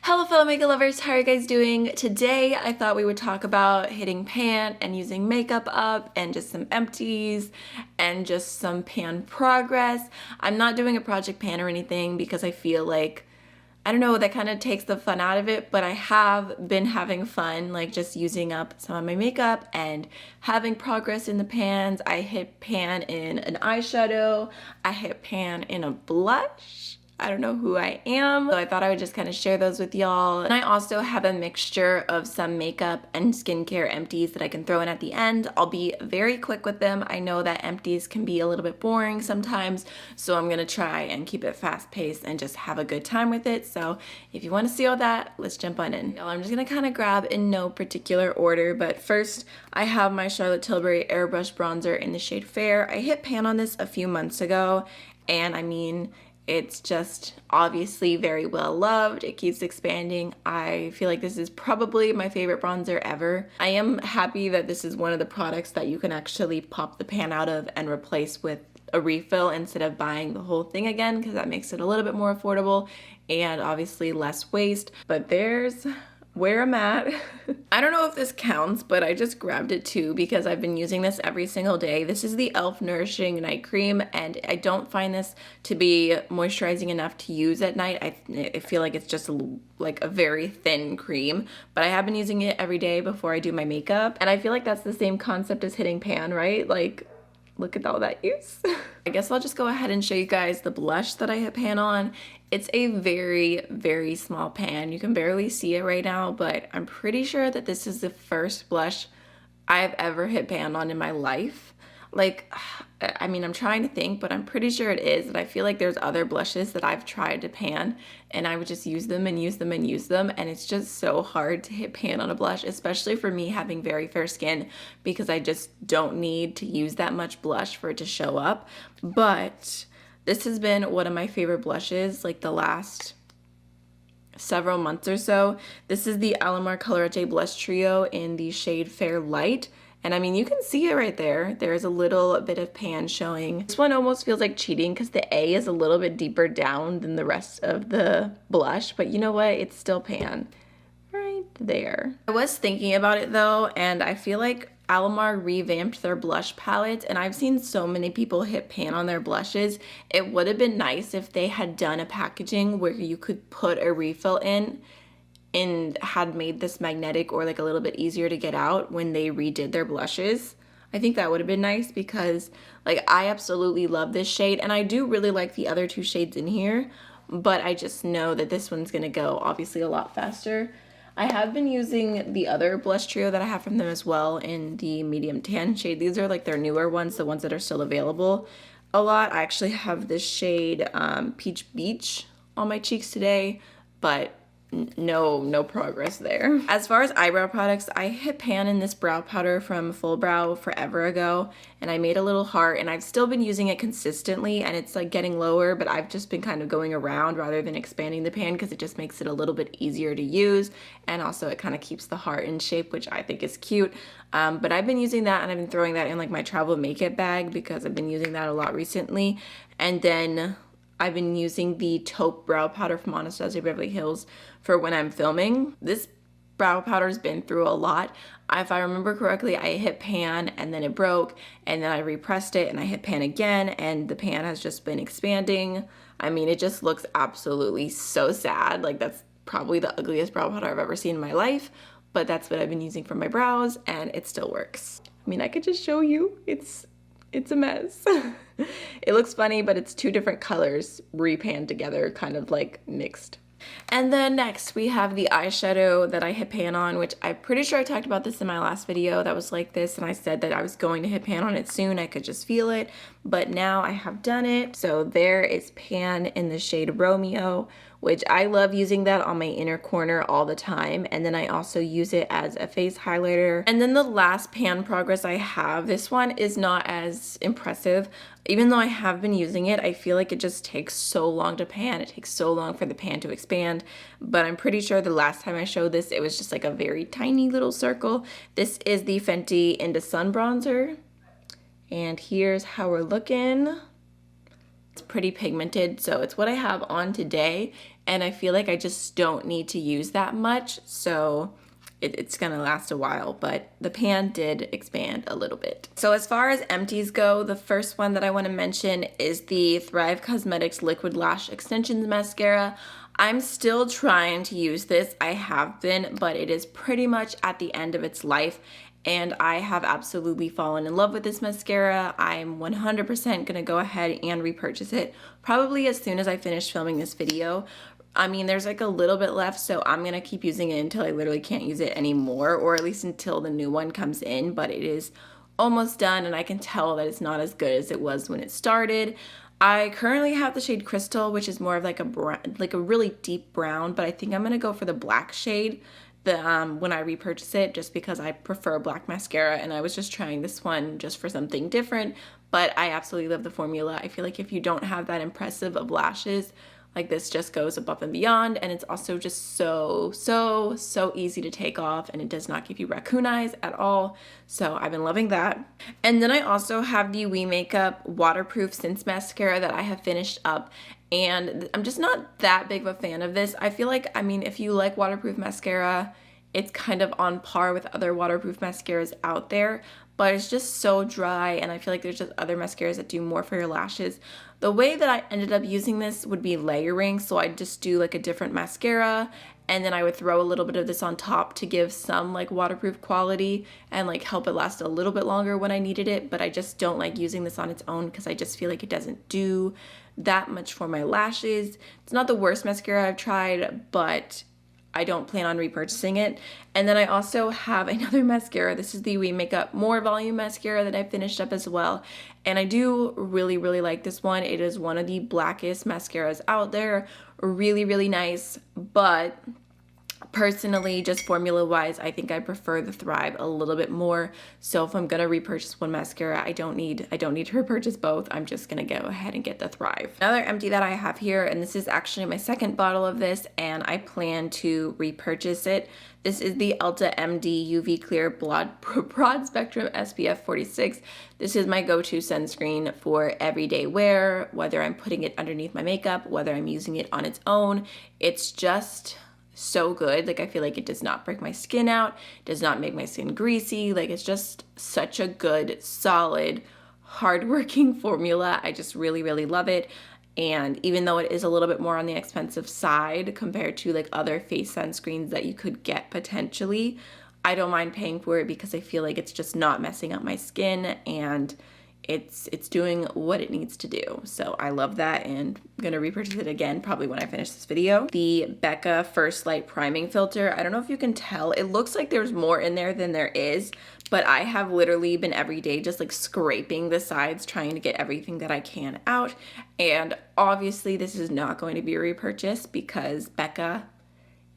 Hello fellow makeup lovers, how are you guys doing? Today I thought we would talk about hitting pan and using makeup up and just some empties and just some pan progress. I'm not doing a project pan or anything because I feel like, I don't know, that kind of takes the fun out of it, but I have been having fun like just using up some of my makeup and having progress in the pans. I hit pan in an eyeshadow, I hit pan in a blush. I don't know who I am, so I thought I would just kind of share those with y'all. And I also have a mixture of some makeup and skincare empties that I can throw in at the end. I'll be very quick with them. I know that empties can be a little bit boring sometimes, so I'm gonna try and keep it fast paced and just have a good time with it. So if you want to see all that, let's jump on in. I'm just gonna kind of grab in no particular order, but first I have my Charlotte Tilbury Airbrush bronzer in the shade Fair. I hit pan on this a few months ago, and I mean, it's just obviously very well loved. It keeps expanding. I feel like this is probably my favorite bronzer ever. I am happy that this is one of the products that you can actually pop the pan out of and replace with a refill instead of buying the whole thing again, because that makes it a little bit more affordable and obviously less waste. But there's where I'm at. I don't know if this counts, but I just grabbed it too because I've been using this every single day. This is the e.l.f. Nourishing Night Cream, and I don't find this to be moisturizing enough to use at night. I feel like it's just like a very thin cream, but I have been using it every day before I do my makeup, and I feel like that's the same concept as hitting pan, right? Like, look at all that use. I guess I'll just go ahead and show you guys the blush that I hit pan on. It's a very, very small pan. You can barely see it right now, but I'm pretty sure that this is the first blush I've ever hit pan on in my life. Like, I mean, I'm trying to think, but I'm pretty sure it is. And I feel like there's other blushes that I've tried to pan and I would just use them and use them and use them. And it's just so hard to hit pan on a blush, especially for me having very fair skin, because I just don't need to use that much blush for it to show up. But this has been one of my favorite blushes, like the last several months or so. This is the Alomar Colorectae Blush Trio in the shade Fair Light. And I mean, you can see it right there. There's a little bit of pan showing. This one almost feels like cheating because the A is a little bit deeper down than the rest of the blush, but you know what? It's still pan right there. I was thinking about it though, and I feel like Alomar revamped their blush palette, and I've seen so many people hit pan on their blushes. It would have been nice if they had done a packaging where you could put a refill in and had made this magnetic or like a little bit easier to get out when they redid their blushes. I think that would have been nice because like I absolutely love this shade, and I do really like the other two shades in here, but I just know that this one's gonna go obviously a lot faster. I have been using the other blush trio that I have from them as well in the medium tan shade. These are like their newer ones, the ones that are still available a lot. I actually have this shade Peach Beach on my cheeks today, but no progress there. As far as eyebrow products, I hit pan in this brow powder from Full Brow forever ago, and I made a little heart, and I've still been using it consistently, and it's like getting lower, but I've just been kind of going around rather than expanding the pan because it just makes it a little bit easier to use, and also it kind of keeps the heart in shape, which I think is cute. But I've been using that, and I've been throwing that in like my travel makeup bag because I've been using that a lot recently. And then I've been using the Taupe brow powder from Anastasia Beverly Hills for when I'm filming. This brow powder's been through a lot. If I remember correctly, I hit pan and then it broke, and then I repressed it and I hit pan again, and the pan has just been expanding. I mean, it just looks absolutely so sad. Like, that's probably the ugliest brow powder I've ever seen in my life, but that's what I've been using for my brows, and it still works. I mean, I could just show you. It's a mess. It looks funny, but it's two different colors repanned together, kind of like mixed. And then next we have the eyeshadow that I hit pan on, which I'm pretty sure I talked about this in my last video that was like this, and I said that I was going to hit pan on it soon. I could just feel it, but now I have done it. So there is pan in the shade Romeo, which I love using that on my inner corner all the time. And then I also use it as a face highlighter. And then the last pan progress I have, this one is not as impressive. Even though I have been using it, I feel like it just takes so long to pan. It takes so long for the pan to expand. But I'm pretty sure the last time I showed this, it was just like a very tiny little circle. This is the Fenty Into Sun Bronzer. And here's how we're looking. It's pretty pigmented, so it's what I have on today, and I feel like I just don't need to use that much, so it's gonna last a while, but the pan did expand a little bit. So as far as empties go, the first one that I want to mention is the Thrive Cosmetics Liquid Lash Extensions Mascara. I'm still trying to use this. I have been, but it is pretty much at the end of its life, and I have absolutely fallen in love with this mascara. I'm 100% gonna go ahead and repurchase it probably as soon as I finish filming this video. I mean, there's like a little bit left, so I'm gonna keep using it until I literally can't use it anymore, or at least until the new one comes in, but it is almost done, and I can tell that it's not as good as it was when it started. I currently have the shade Crystal, which is more of like a brown, like a really deep brown, but I think I'm gonna go for the black shade when I repurchase it, just because I prefer black mascara, and I was just trying this one just for something different, but I absolutely love the formula. I feel like if you don't have that impressive of lashes, like this just goes above and beyond, and it's also just so easy to take off, and it does not give you raccoon eyes at all. So I've been loving that. And then I also have the We Makeup Waterproof Since Mascara that I have finished up, and I'm just not that big of a fan of this. I feel like, I mean, if you like waterproof mascara, it's kind of on par with other waterproof mascaras out there, but it's just so dry, and I feel like there's just other mascaras that do more for your lashes. The way that I ended up using this would be layering, so I'd just do like a different mascara, and then I would throw a little bit of this on top to give some like waterproof quality and like help it last a little bit longer when I needed it, but I just don't like using this on its own because I just feel like it doesn't do that much for my lashes. It's not the worst mascara I've tried, but I don't plan on repurchasing it. And then I also have another mascara. This is the We Makeup More Volume Mascara that I finished up as well. And I do really like this one. It is one of the blackest mascaras out there. Really nice, but personally, just formula wise, I think I prefer the Thrive a little bit more. So if I'm gonna repurchase one mascara, I don't need to repurchase both. I'm just gonna go ahead and get the Thrive. Another empty that I have here, and this is actually my second bottle of this, and I plan to repurchase it. This is the Elta MD UV Clear Broad Spectrum SPF 46. This is my go-to sunscreen for everyday wear, whether I'm putting it underneath my makeup, whether I'm using it on its own. It's just so good. Like, I feel like it does not break my skin out, does not make my skin greasy. Like, it's just such a good, solid, hardworking formula. I just really love it. And even though it is a little bit more on the expensive side compared to like other face sunscreens that you could get potentially, I don't mind paying for it because I feel like it's just not messing up my skin, and it's doing what it needs to do. So I love that, and I'm gonna repurchase it again probably when I finish this video. The Becca First Light Priming Filter. I don't know if you can tell, it looks like there's more in there than there is, but I have literally been every day just like scraping the sides trying to get everything that I can out. And obviously this is not going to be a repurchase because Becca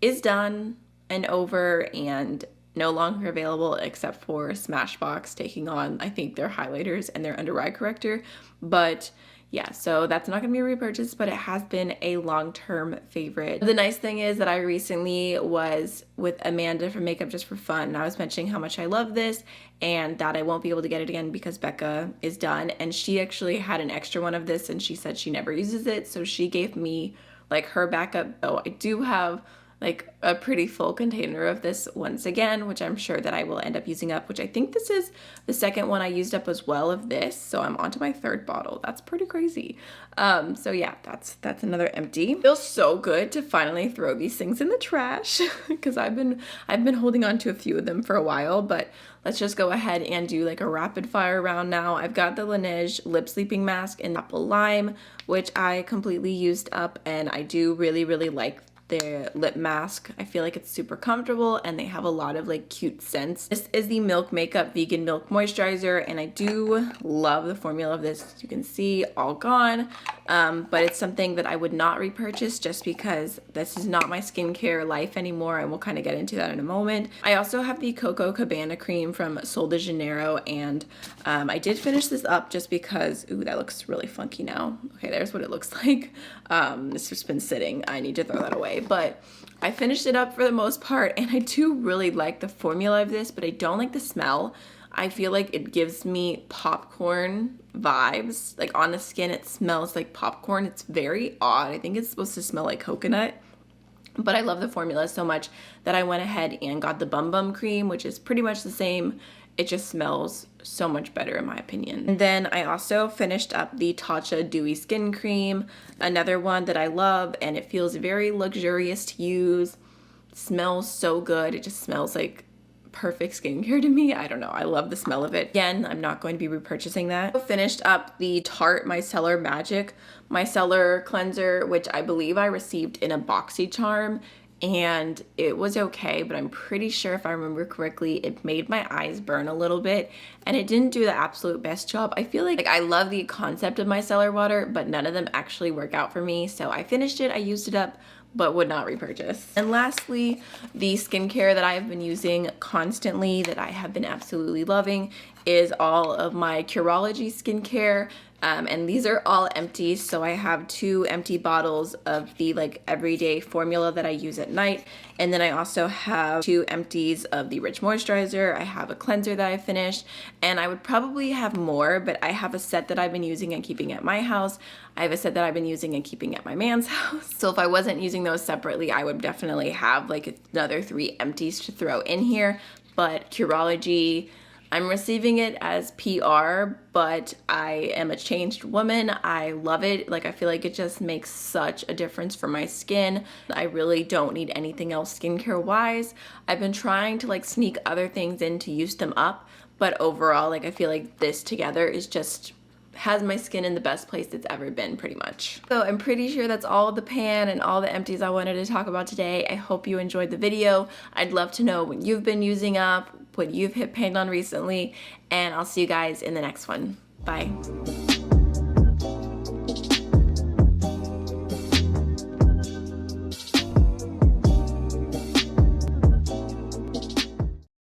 is done and over and no longer available except for Smashbox taking on, I think, their highlighters and their under eye corrector. But yeah, so that's not gonna be a repurchase, but it has been a long-term favorite. The nice thing is that I recently was with Amanda from Makeup Just for Fun, and I was mentioning how much I love this and that I won't be able to get it again because Becca is done. And she actually had an extra one of this, and she said she never uses it, so she gave me like her backup. Oh, I do have like a pretty full container of this once again, which I'm sure that I will end up using up, which I think this is the second one I used up as well of this. So I'm on to my third bottle. That's pretty crazy. So yeah, that's another empty. It feels so good to finally throw these things in the trash because I've been holding on to a few of them for a while, but let's just go ahead and do like a rapid fire round now. I've got the Laneige Lip Sleeping Mask in Apple Lime, which I completely used up, and I do really like their lip mask. I feel like it's super comfortable, and they have a lot of like cute scents. This is the Milk Makeup Vegan Milk Moisturizer, and I do love the formula of this. As you can see, all gone, but it's something that I would not repurchase just because this is not my skincare life anymore, and we'll kind of get into that in a moment. I also have the Coco Cabana cream from Sol de Janeiro, and I did finish this up just because, ooh, that looks really funky now. Okay, there's what it looks like. It's just been sitting. I need to throw that away. But I finished it up for the most part, and I do really like the formula of this, but I don't like the smell. I feel like it gives me popcorn vibes. Like on the skin, it smells like popcorn. It's very odd. I think it's supposed to smell like coconut. But I love the formula so much that I went ahead and got the Bum Bum cream, which is pretty much the same. It just smells so much better in my opinion. And then I also finished up the Tatcha Dewy Skin Cream, another one that I love, and it feels very luxurious to use. It smells so good. It just smells like perfect skincare to me. I don't know. I love the smell of it. Again, I'm not going to be repurchasing that. I finished up the Tarte Micellar Magic Micellar Cleanser, which I believe I received in a BoxyCharm, and it was okay, but I'm pretty sure if I remember correctly, it made my eyes burn a little bit, and it didn't do the absolute best job. I feel like I love the concept of micellar water, but none of them actually work out for me, so I finished it, I used it up, but would not repurchase. And lastly, the skincare that I have been using constantly that I have been absolutely loving is all of my Curology Skincare. And these are all empty, so I have 2 empty bottles of the like everyday formula that I use at night, and then I also have 2 empties of the Rich Moisturizer. I have a cleanser that I finished, and I would probably have more, but I have a set that I've been using and keeping at my house. I have a set that I've been using and keeping at my man's house. So if I wasn't using those separately, I would definitely have like another 3 empties to throw in here. But Curology, I'm receiving it as PR, but I am a changed woman. I love it. Like, I feel like it just makes such a difference for my skin. I really don't need anything else skincare wise. I've been trying to like sneak other things in to use them up, but overall, like I feel like this together is just has my skin in the best place it's ever been, pretty much. So I'm pretty sure that's all the pan and all the empties I wanted to talk about today. I hope you enjoyed the video. I'd love to know what you've been using up, what you've hit pan on recently, and I'll see you guys in the next one. Bye.